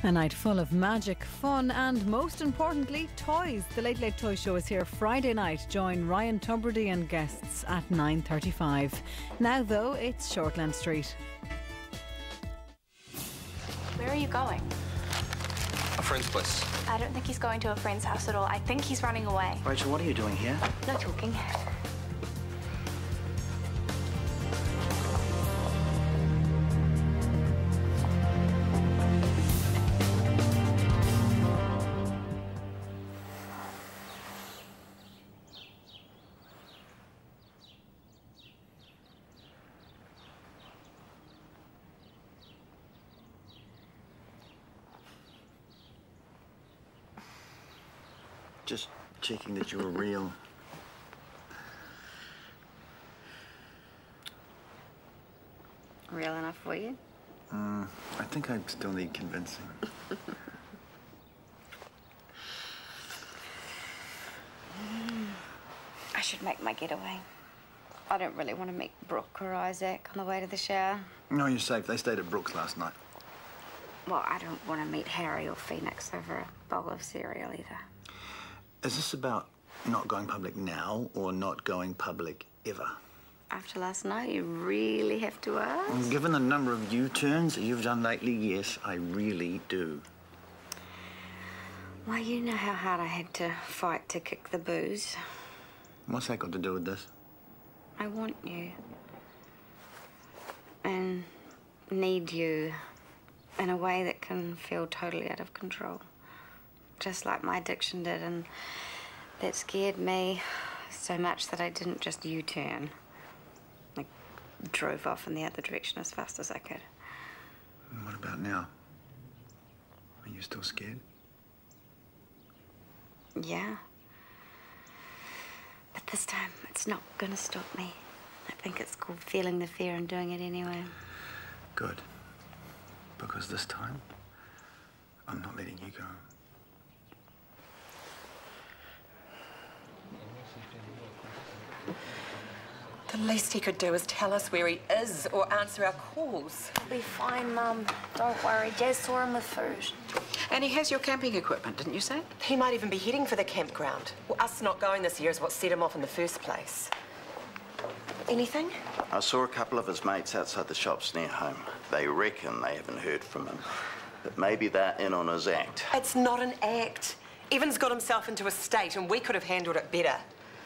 A night full of magic, fun and, most importantly, toys. The Late Late Toy Show is here Friday night. Join Ryan Tubridy and guests at 9:35. Now, though, it's Shortland Street. Where are you going? A friend's place. I don't think he's going to a friend's house at all. I think he's running away. Rachel, what are you doing here? No talking. Just checking that you were real. Real enough for you? I think I still need convincing. I should make my getaway. I don't really want to meet Brooke or Isaac on the way to the shower. No, you're safe. They stayed at Brooks last night. Well, I don't want to meet Harry or Phoenix over a bowl of cereal either. Is this about not going public now or not going public ever? After last night, you really have to ask? Given the number of U-turns that you've done lately, yes, I really do. Well, you know how hard I had to fight to kick the booze. What's that got to do with this? I want you. And need you in a way that can feel totally out of control. Just like my addiction did, and that scared me so much that I didn't just U-turn. I drove off in the other direction as fast as I could. And what about now? Are you still scared? Yeah. But this time, it's not gonna stop me. I think it's called feeling the fear and doing it anyway. Good. Because this time, I'm not letting you go. The least he could do is tell us where he is or answer our calls. He'll be fine, Mum. Don't worry. Jazz saw him with food. And he has your camping equipment, didn't you say? He might even be heading for the campground. Well, us not going this year is what set him off in the first place. Anything? I saw a couple of his mates outside the shops near home. They reckon they haven't heard from him. But maybe they're in on his act. It's not an act. Evan's got himself into a state and we could have handled it better.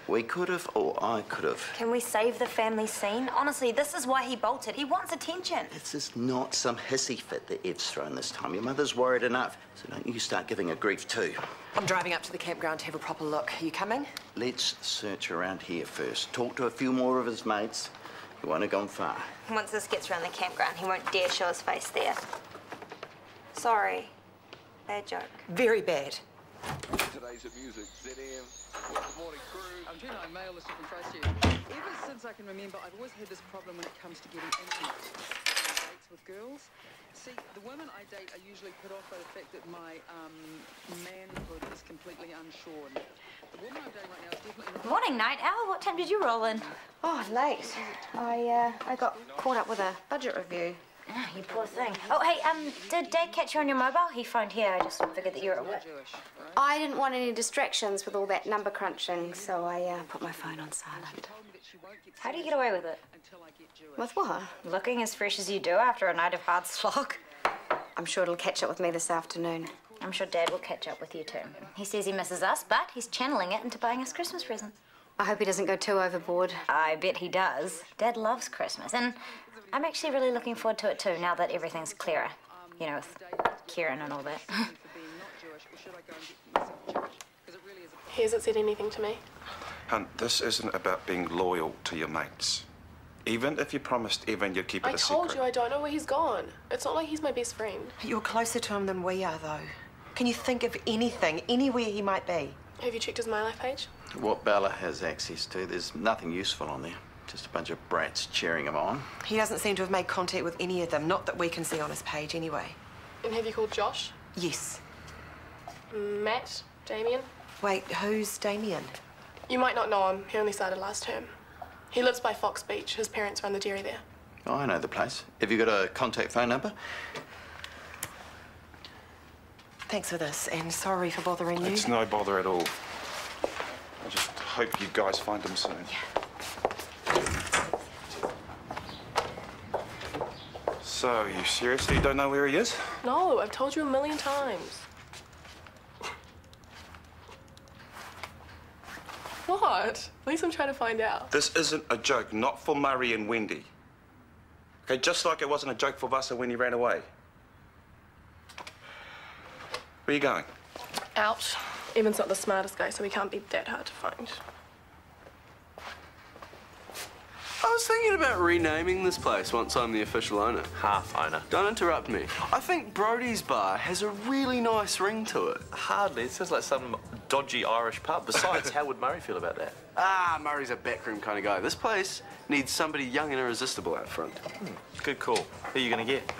We could have, or I could have. Can we save the family scene? Honestly, this is why he bolted. He wants attention. This is not some hissy fit that Ev's thrown this time. Your mother's worried enough, so don't you start giving her grief too. I'm driving up to the campground to have a proper look. Are you coming? Let's search around here first. Talk to a few more of his mates. He won't have gone far. Once this gets around the campground, he won't dare show his face there. Sorry. Bad joke. Very bad. Today's music, ZM. Good morning, crew. I'm Gina, I'm male, listen and trust you. Ever since I can remember, I've always had this problem when it comes to getting intimate dates with girls. See, the women I date are usually put off by the fact that my manhood is completely unshorn. The woman I'm dating right now is definitely not... Morning, Night Owl. What time did you roll in? Oh, late. I got caught up with a budget review. Oh, you poor thing. Oh, hey, did Dad catch you on your mobile? He phoned here. I just figured that you were at work. I didn't want any distractions with all that number crunching, so I put my phone on silent. How do you get away with it? With what? Looking as fresh as you do after a night of hard slog. I'm sure it'll catch up with me this afternoon. I'm sure Dad will catch up with you too. He says he misses us, but he's channeling it into buying us Christmas presents. I hope he doesn't go too overboard. I bet he does. Dad loves Christmas, and I'm actually really looking forward to it too, now that everything's clearer. You know, with Kieran and all that. He hasn't said anything to me. Hunt, this isn't about being loyal to your mates. Even if you promised Evan you'd keep it a secret. I told you I don't know where he's gone. It's not like he's my best friend. You're closer to him than we are, though. Can you think of anything, anywhere he might be? Have you checked his My Life page? What Bella has access to, there's nothing useful on there. Just a bunch of brats cheering him on. He doesn't seem to have made contact with any of them, not that we can see on his page anyway. And have you called Josh? Yes. Matt? Damien? Wait, who's Damien? You might not know him. He only started last term. He lives by Fox Beach. His parents run the dairy there. Oh, I know the place. Have you got a contact phone number? Thanks for this, and sorry for bothering you. It's no bother at all. I just hope you guys find him soon. Yeah. So, you seriously don't know where he is? No, I've told you a million times. What? At least I'm trying to find out. This isn't a joke, not for Murray and Wendy. Okay, just like it wasn't a joke for Vasa when he ran away. Where are you going? Out. Evan's not the smartest guy, so he can't be that hard to find. I was thinking about renaming this place once I'm the official owner. Half owner. Don't interrupt me. I think Brody's Bar has a really nice ring to it. Hardly. It sounds like some dodgy Irish pub. Besides, how would Murray feel about that? Ah, Murray's a backroom kind of guy. This place needs somebody young and irresistible out front. Good call. Who are you going to get?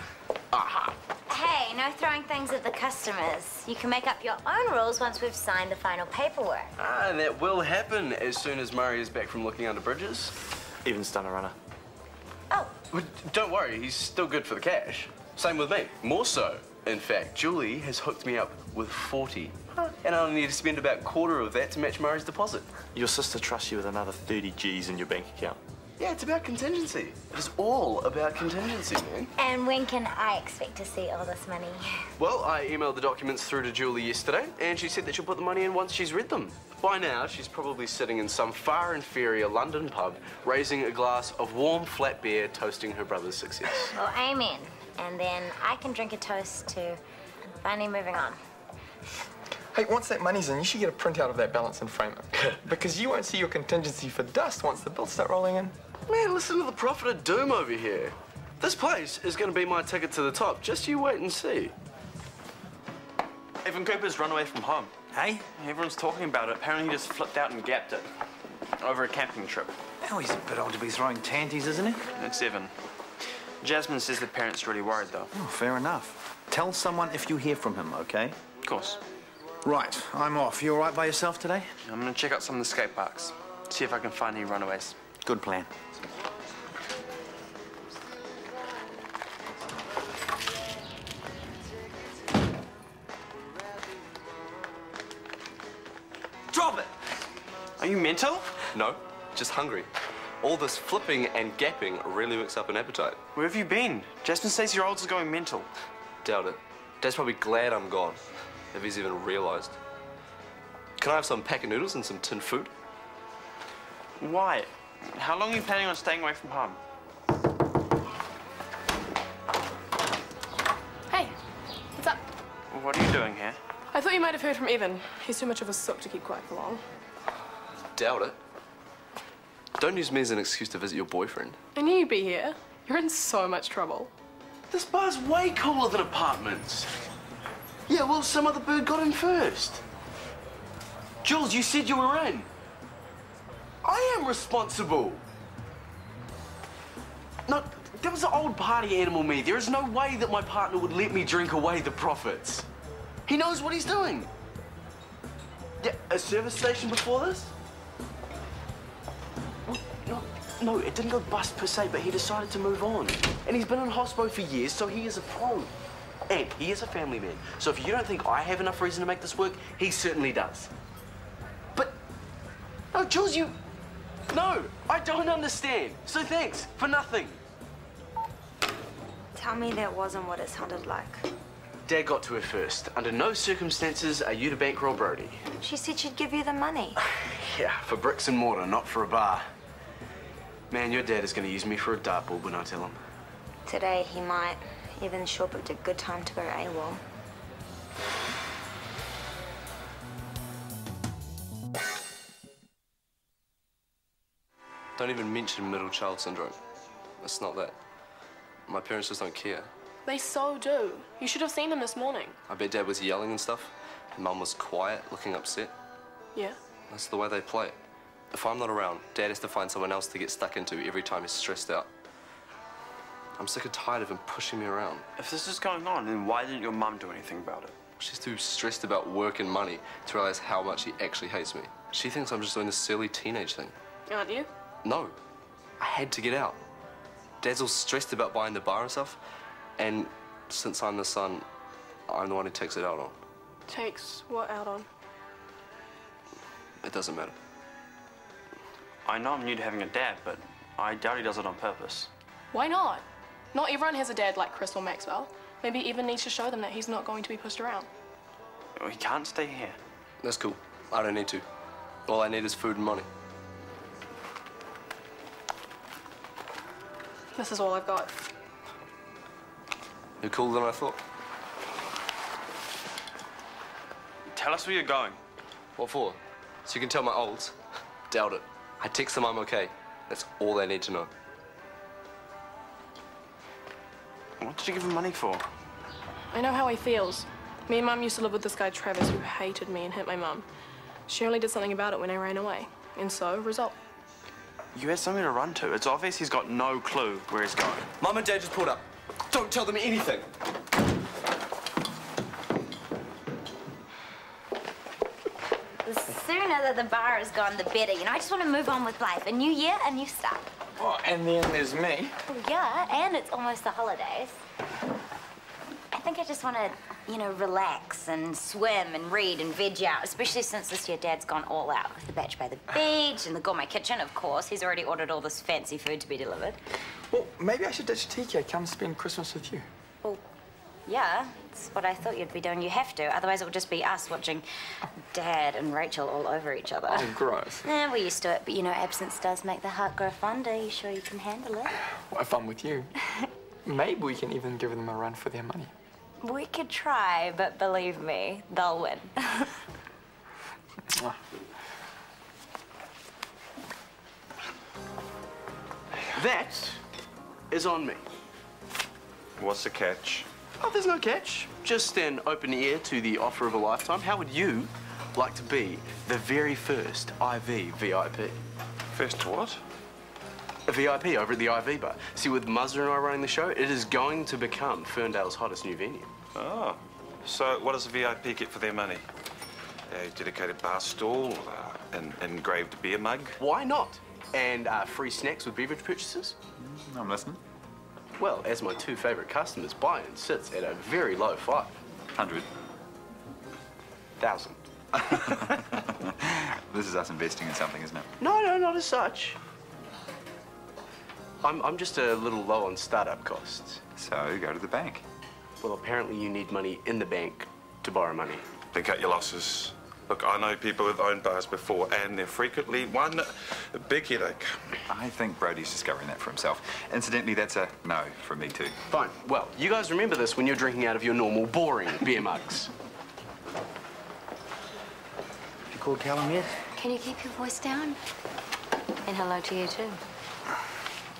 Aha! Hey, no throwing things at the customers. You can make up your own rules once we've signed the final paperwork. Ah, and that will happen as soon as Murray is back from looking under bridges. Even stunner runner. Oh. But don't worry, he's still good for the cash. Same with me. More so. In fact, Julie has hooked me up with 40. And I only need to spend about a quarter of that to match Murray's deposit. Your sister trusts you with another 30 G's in your bank account. Yeah, it's about contingency. It is all about contingency, man. And when can I expect to see all this money? Well, I emailed the documents through to Julie yesterday, and she said that she'll put the money in once she's read them. By now, she's probably sitting in some far inferior London pub, raising a glass of warm, flat beer, toasting her brother's success. Well, amen. And then I can drink a toast to finally moving on. Hey, once that money's in, you should get a printout of that balance and frame it. Because you won't see your contingency for dust once the bills start rolling in. Man, listen to the prophet of doom over here. This place is going to be my ticket to the top. Just you wait and see. Evan Cooper's run away from home. Hey? Everyone's talking about it. Apparently he just flipped out and gapped it. Over a camping trip. Now he's a bit old to be throwing tanties, isn't he? It's Evan. Jasmine says the parents are really worried, though. Oh, fair enough. Tell someone if you hear from him, okay? Of course. Right, I'm off. You all right by yourself today? I'm going to check out some of the skate parks. See if I can find any runaways. Good plan. Drop it! Are you mental? No, just hungry. All this flipping and gapping really works up an appetite. Where have you been? Jasmine says your old's going mental. Doubt it. Dad's probably glad I'm gone, if he's even realised. Can I have some pack of noodles and some tin food? Why? How long are you planning on staying away from home? Hey, what's up? What are you doing here? I thought you might have heard from Evan. He's too much of a sook to keep quiet for long. Doubt it. Don't use me as an excuse to visit your boyfriend. I knew you'd be here. You're in so much trouble. This bar's way cooler than apartments. Yeah, well, some other bird got in first. Jules, you said you were in. I am responsible. No, that was the old party animal me. There is no way that my partner would let me drink away the profits. He knows what he's doing. Yeah, a service station before this? No, it didn't go bust per se, but he decided to move on. And he's been in hospo for years, so he is a pro. And he is a family man. So if you don't think I have enough reason to make this work, he certainly does. But, no, Jules, no, I don't understand. So thanks, for nothing. Tell me that wasn't what it sounded like. Dad got to her first. Under no circumstances are you to bankroll Brody. She said she'd give you the money. Yeah, for bricks and mortar, not for a bar. Man, your dad is going to use me for a dartboard when I tell him. Today he might. Even sure picked a good time to go AWOL. Don't even mention middle child syndrome. It's not that. My parents just don't care. They so do. You should have seen them this morning. I bet Dad was yelling and stuff, and Mum was quiet, looking upset. Yeah? That's the way they play it. If I'm not around, Dad has to find someone else to get stuck into every time he's stressed out. I'm sick and tired of him pushing me around. If this is going on, then why didn't your mum do anything about it? She's too stressed about work and money to realize how much he actually hates me. She thinks I'm just doing this silly teenage thing. Aren't you? No. I had to get out. Dad's all stressed about buying the bar and stuff, and since I'm the son, I'm the one who takes it out on. Takes what out on? It doesn't matter. I know I'm new to having a dad, but I doubt he does it on purpose. Why not? Not everyone has a dad like Chris or Maxwell. Maybe he even needs to show them that he's not going to be pushed around. He can't stay here. That's cool. I don't need to. All I need is food and money. This is all I've got. You're cooler than I thought. Tell us where you're going. What for? So you can tell my olds? Doubt it. I text them I'm okay. That's all they need to know. What did you give him money for? I know how he feels. Me and Mum used to live with this guy Travis who hated me and hit my mum. She only did something about it when I ran away. And so, result. You had something to run to. It's obvious he's got no clue where he's going. Mum and Dad just pulled up. Don't tell them anything. The sooner that the bar is gone, the better. You know, I just want to move on with life. A new year, a new start. Oh, and then there's me. Well, yeah, and it's almost the holidays. I think I just want to, you know, relax and swim and read and veg out, especially since this year Dad's gone all out with the batch by the beach and the gourmet kitchen, of course. He's already ordered all this fancy food to be delivered. Well, maybe I should ditch TK, come spend Christmas with you. Well, yeah, it's what I thought you'd be doing. You have to, otherwise it would just be us watching Dad and Rachel all over each other. Oh, gross. We're used to it, but you know, absence does make the heart grow fonder. Are you sure you can handle it? Well, if I'm with you, maybe we can even give them a run for their money. We could try, but believe me, they'll win. That is on me. What's the catch? Oh, there's no catch. Just an open ear to the offer of a lifetime. How would you like to be the very first IV VIP? First what? A VIP over at the IV bar. See, with Muzzer and I running the show, it is going to become Ferndale's hottest new venue. Oh. So what does a VIP get for their money? A dedicated bar stool, an engraved beer mug? Why not? And free snacks with beverage purchases? I'm listening. Well, as my two favourite customers, buy-in sits at a very low 500. 1,000. This is us investing in something, isn't it? No, not as such. I'm just a little low on startup costs. So go to the bank. Well, apparently you need money in the bank to borrow money. Then cut your losses. Look, I know people who've owned bars before, and they're frequently one big headache. I think Brody's discovering that for himself. Incidentally, that's a no from me too. Fine. Well, you guys remember this when you're drinking out of your normal, boring beer mugs. You called Callum yet? Can you keep your voice down? And hello to you too.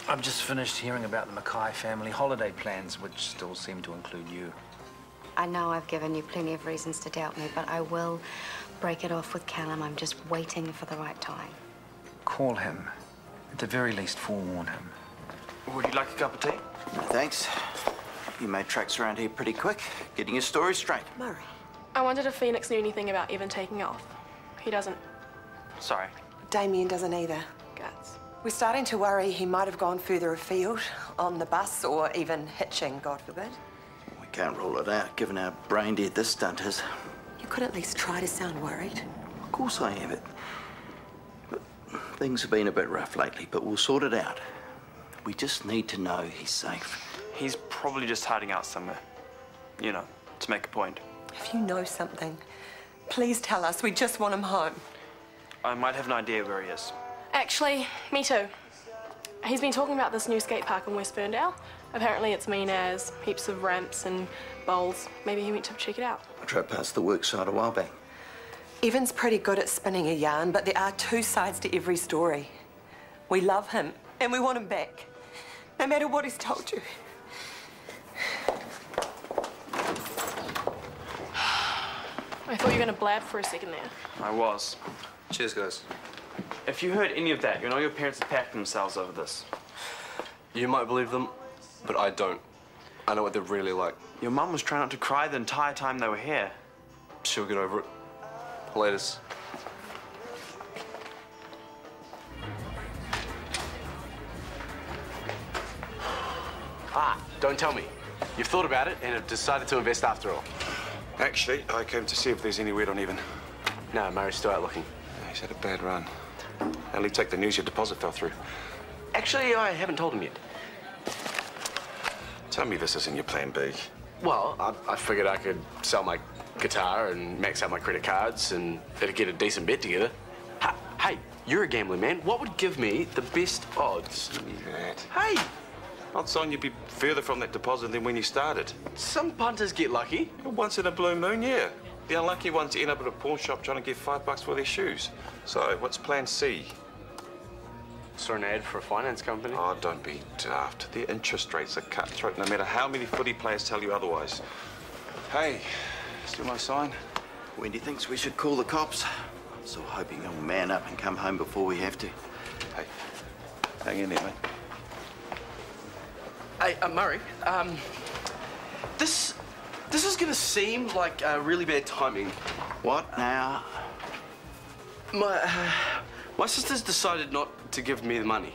I've just finished hearing about the Mackay family holiday plans, which still seem to include you. I know I've given you plenty of reasons to doubt me, but I will break it off with Callum. I'm just waiting for the right time. Call him. At the very least, forewarn him. Would you like a cup of tea? No, thanks. You made tracks around here pretty quick, getting your story straight. Murray. I wondered if Phoenix knew anything about Evan taking off. He doesn't. Sorry. Damien doesn't either. Guts. We're starting to worry he might have gone further afield, on the bus, or even hitching, God forbid. We can't rule it out, given how brain dead this stunt is. You could at least try to sound worried. Of course I am. But things have been a bit rough lately, but we'll sort it out. We just need to know he's safe. He's probably just hiding out somewhere. You know, to make a point. If you know something, please tell us. We just want him home. I might have an idea where he is. Actually, me too. He's been talking about this new skate park in West Ferndale. Apparently it's mean as heaps of ramps and bowls. Maybe he went to check it out. I drove past the worksite a while back. Evan's pretty good at spinning a yarn, but there are two sides to every story. We love him, and we want him back, no matter what he's told you. I thought you were going to blab for a second there. I was. Cheers, guys. If you heard any of that, you know your parents have packed themselves over this. You might believe them, but I don't. I know what they're really like. Your mum was trying not to cry the entire time they were here. She'll get over it. Laters. Don't tell me. You've thought about it and have decided to invest after all. Actually, I came to see if there's any word on Evan. No, Murray's still out looking. He's had a bad run. How'll he take the news your deposit fell through? Actually, I haven't told him yet. Tell me this isn't your plan B. Well, I figured I could sell my guitar and max out my credit cards and it'd get a decent bet together. Hey, you're a gambling man. What would give me the best odds? Give me that. Hey! Odds on you'd be further from that deposit than when you started. Some punters get lucky. Once in a blue moon, yeah. The unlucky ones end up at a pawn shop trying to get $5 for their shoes. So, what's plan C? Saw an ad for a finance company. Oh, don't be daft. Their interest rates are cutthroat, no matter how many footy players tell you otherwise. Hey, still no sign? Wendy thinks we should call the cops. I'm still hoping he'll man up and come home before we have to. Hey, hang in there, mate. Hey, Murray, this is gonna seem like really bad timing. What now? My sister's decided not to give me the money.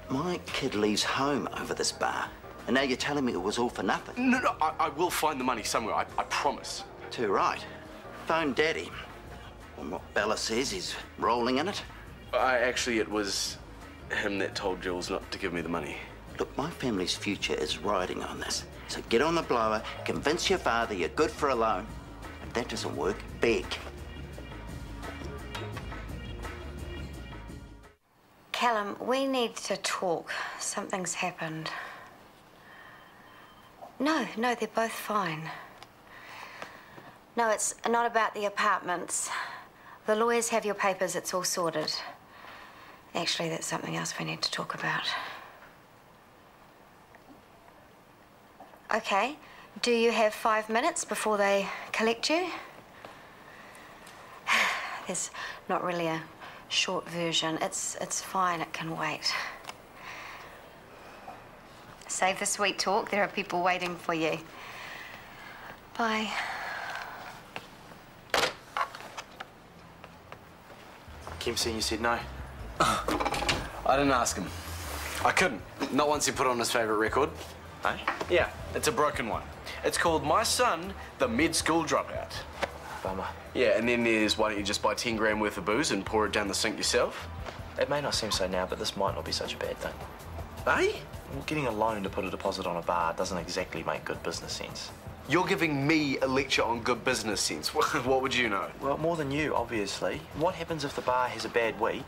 My kid leaves home over this bar, and now you're telling me it was all for nothing. No, I will find the money somewhere, I promise. Too right. Phone Daddy. From what Bella says, he's rolling in it. Actually, it was him that told Jules not to give me the money. Look, my family's future is riding on this. So get on the blower, convince your father you're good for a loan. If that doesn't work, beg. Callum, we need to talk. Something's happened. No, they're both fine. No, it's not about the apartments. The lawyers have your papers, it's all sorted. Actually, that's something else we need to talk about. Okay, do you have 5 minutes before they collect you? There's not really a short version. It's fine, it can wait. Save the sweet talk, there are people waiting for you. Bye. Kim seen you said no. I didn't ask him. I couldn't. Not once he put on his favourite record. Hey? Yeah, it's a broken one. It's called My Son, the Mid-School Dropout. Bummer. Yeah, and then there's why don't you just buy 10 grand worth of booze and pour it down the sink yourself? It may not seem so now, but this might not be such a bad thing. Eh? Well, getting a loan to put a deposit on a bar doesn't exactly make good business sense. You're giving me a lecture on good business sense. What would you know? Well, more than you, obviously. What happens if the bar has a bad week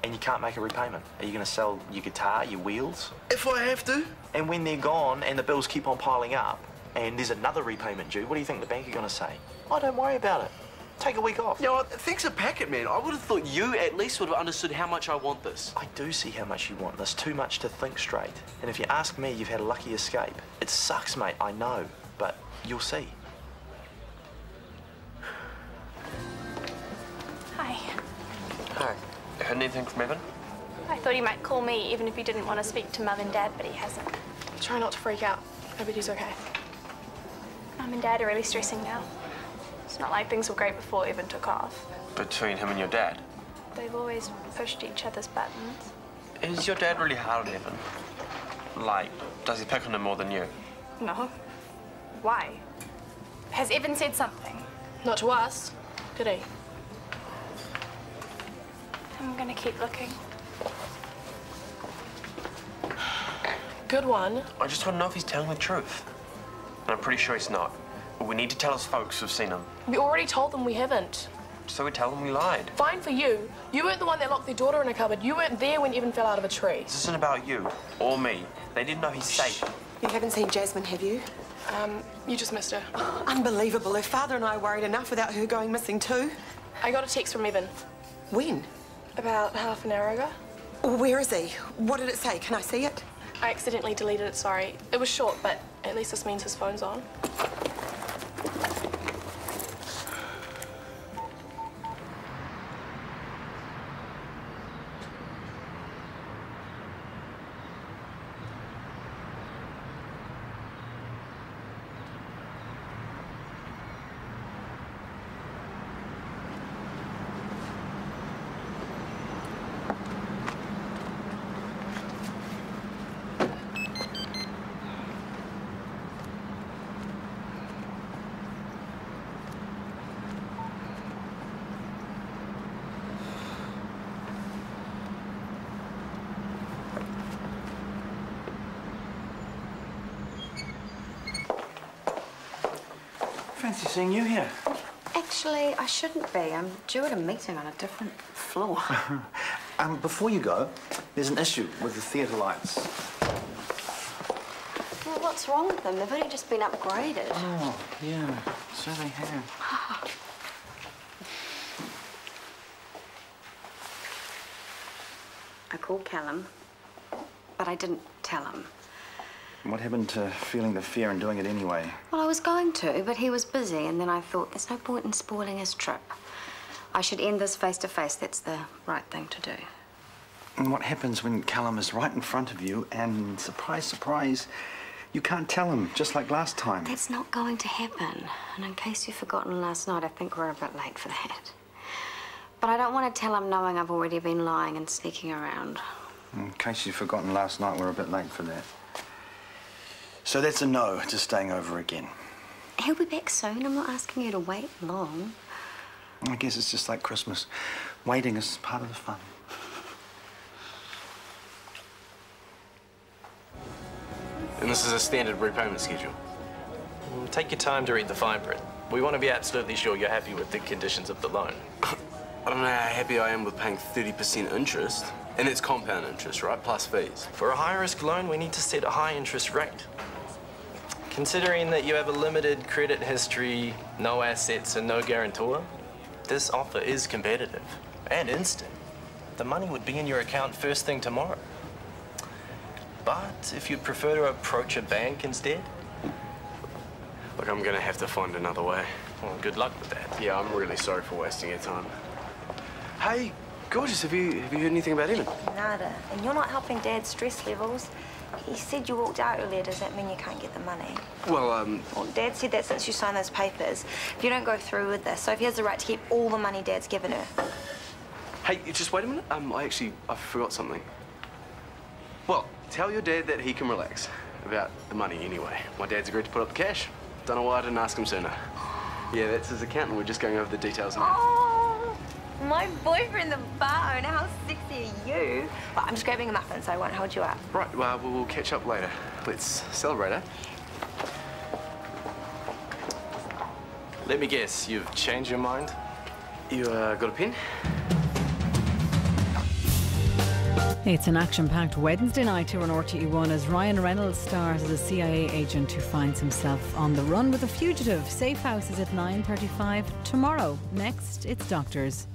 and you can't make a repayment? Are you going to sell your guitar, your wheels? If I have to. And when they're gone and the bills keep on piling up and there's another repayment due, what do you think the bank are going to say? Oh, don't worry about it. Take a week off. You know what? Thanks a packet, man. I would have thought you at least would have understood how much I want this. I do see how much you want this. Too much to think straight. And if you ask me, you've had a lucky escape. It sucks, mate, I know. But you'll see. Hi. Hi. Heard anything from Evan? I thought he might call me even if he didn't want to speak to Mum and Dad, but he hasn't. Try not to freak out. I bet he's okay. Mum and Dad are really stressing now. It's not like things were great before Evan took off. Between him and your dad? They've always pushed each other's buttons. Is your dad really hard on Evan? Like, does he pick on him more than you? No. Why? Has Evan said something? Not to us, did he? I'm gonna keep looking. Good one. I just want to know if he's telling the truth. And I'm pretty sure he's not. But we need to tell his folks who've seen him. We already told them we haven't. So we tell them we lied. Fine for you. You weren't the one that locked their daughter in a cupboard. You weren't there when Evan fell out of a tree. This isn't about you or me. They didn't know he's safe. You haven't seen Jasmine, have you? You just missed her. Oh, unbelievable. Her father and I worried enough without her going missing too. I got a text from Evan. When? About half an hour ago. Where is he? What did it say? Can I see it? I accidentally deleted it, sorry. It was short, but at least this means his phone's on. fancy seeing you here. Actually, I shouldn't be. I'm due at a meeting on a different floor. Before you go, there's an issue with the theatre lights. Well, what's wrong with them? They've only just been upgraded. Oh, yeah, so they have. I called Callum, but I didn't tell him. What happened to feeling the fear and doing it anyway? Well, I was going to, but he was busy, and then I thought there's no point in spoiling his trip. I should end this face to face. That's the right thing to do. And what happens when Callum is right in front of you and, surprise, surprise, you can't tell him, just like last time? That's not going to happen. And in case you've forgotten last night, I think we're a bit late for that. But I don't want to tell him knowing I've already been lying and sneaking around. In case you've forgotten last night, we're a bit late for that. So that's a no to staying over again. He'll be back soon. I'm not asking you to wait long. I guess it's just like Christmas. Waiting is part of the fun. And this is a standard repayment schedule. Take your time to read the fine print. We want to be absolutely sure you're happy with the conditions of the loan. I don't know how happy I am with paying 30% interest. And it's compound interest, right? Plus fees. For a high-risk loan, we need to set a high interest rate. Considering that you have a limited credit history, no assets, and no guarantor, this offer is competitive and instant. The money would be in your account first thing tomorrow. But if you'd prefer to approach a bank instead? Look, I'm gonna have to find another way. Well, good luck with that. Yeah, I'm really sorry for wasting your time. Hey, gorgeous, have you heard anything about Evan? Nada. And you're not helping Dad's stress levels. He said you walked out earlier. Does that mean you can't get the money? Well, Dad said that since you signed those papers. If you don't go through with this, Sophie has the right to keep all the money Dad's given her. Hey, just wait a minute. I forgot something. Well, tell your dad that he can relax about the money anyway. My dad's agreed to put up the cash. Don't know why I didn't ask him sooner. Yeah, that's his accountant. We're just going over the details now. Oh, my boyfriend, the bar owner. How sexy are you? Well, I'm just grabbing a muffin, so I won't hold you up. Right, well, we'll catch up later. Let's celebrate, eh? Let me guess, you've changed your mind? You, got a pen? It's an action-packed Wednesday night here on RTE1 as Ryan Reynolds stars as a CIA agent who finds himself on the run with a fugitive. Safe House is at 9:35 tomorrow. Next, it's Doctors.